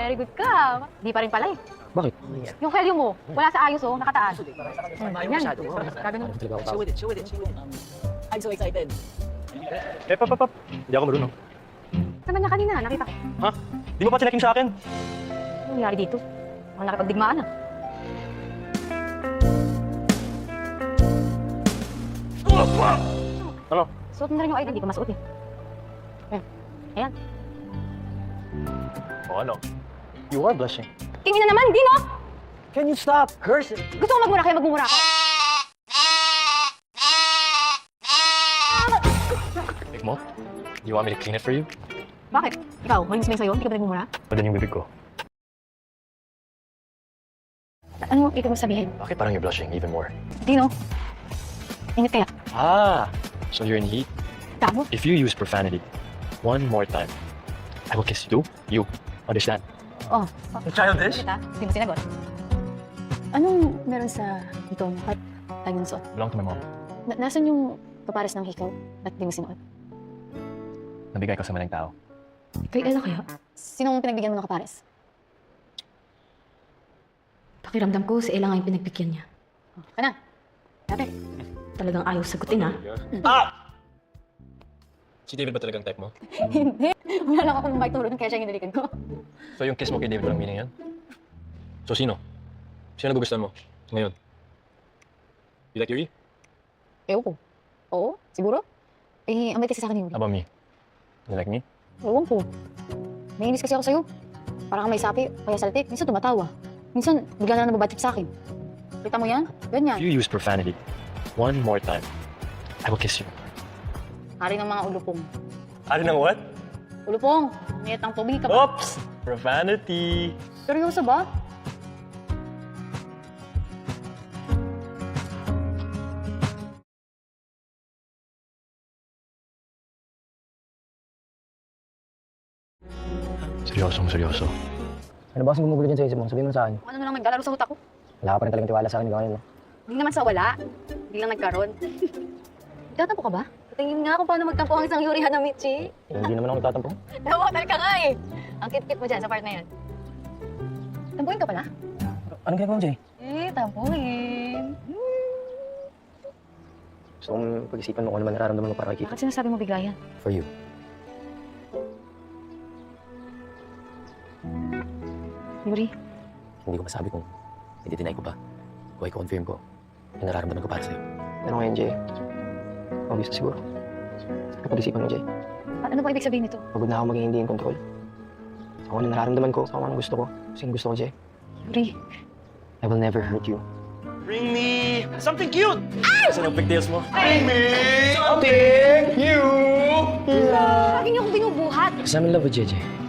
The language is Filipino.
Very good ka. Di pa rin pala eh. Bakit? Yung value mo, wala sa ayos oh, nakataas. Yan. Gagano. Chill with it, chill with it, chill with it. I'm so excited. Pap. Hindi ako marunong. Saan ba niya kanina? Nakita ko. Ha? Di mo pa chinekin sa akin? Ano nangyari dito? Ang nakipagdigmaan ah. Ano? Suot mo na rin yung ID, di ko masuot eh. Ayan. O ano? You are blushing. King ina naman, hindi no? Can you stop cursing? Gusto ko magmura kaya magmumura ako. Big mo? You want me to clean it for you? Bakit? Ikaw, malinis-linis sa'yo, hindi ka ba nagmumura? Padan yung bibig ko. Ano ibig mo sabihin? Bakit parang you're blushing even more? Hindi no? Ingat kaya? Ah! So you're in heat? Tamo? If you use profanity one more time, I will kiss you. You. Understand? Oh. Childish? Kita? Hindi mo sinagot. Anong meron sa itong at tayo ng suot? Belong to my mom. Nasaan yung papares ng hikaw at di mo sinuot? Nabigay ko sa maling tao. Kay Ella kaya? Sinong pinagbigyan mo ng kapares? Pakiramdam ko si Ella nga yung pinagbigyan niya. Ano? Dati. Talagang ayaw sagutin ha. Ah! Si David ba talagang type mo? Hindi. Wala lang ako ng bike turo kaya siya yung nilikan ko. So yung kiss mo kay David walang meaning yan? So sino? Sino nagugustuhan mo ngayon? You like Yuri? Ewan ko. Oo, siguro. Eh, ang may kasi sa akin yun. How about me? You like me? Ewan ko. Naiinis kasi ako sa'yo. Parang kang may sapi, kaya saltik. Minsan tumatawa. Minsan, bigla na nababatrip sa akin. Kita mo yan? Ganyan. If you use profanity one more time, I will kiss you. Hari ng mga ulupong. Ano ng what? Ulupong! Ngayat ng tubig ka ba? Oops! Profanity! Seryoso ba? Seryoso. Ano ba kasing gumugulo dyan sa isip mo? Sabihin mo sa akin. Ano na lang naglalaro sa utak ko? Wala ka pa rin talagang tiwala sa akin ngayon, no? Hindi naman sa wala. Hindi lang nagkaroon. Tatampo ka ba? Tingin nga kung paano magtampo ang isang Yuri Hanamichi. Eh, hindi naman ako nagtatampo. Nawatal ka nga eh. Ang cute-cute mo dyan sa part na yan. Tampuin ka pala? Anong ginagawa mo, Jay? Eh, tampuin. Gusto kong pag-isipan mo kung ano man nararamdaman mo para kay Kiko. Bakit sinasabi mo bigla yan? For you. Yuri, Hindi ko masabi kung i-deny ko ba o i-confirm ko yung nararamdaman ko para sa'yo. Pero ngayon, Jay, obvious na siguro. Napag-isipan mo, Jay. ano ba ibig sabihin nito? Pagod na ako maging hindi in control. Sa kung ano nararamdaman ko, sa kung anong gusto ko. Kasi gusto ko, Jay. Yuri, I will never hurt you. Bring me something cute! Saan ang pigtails mo? lagi niyo akong binubuhat. Kasi I'm in love with JJ.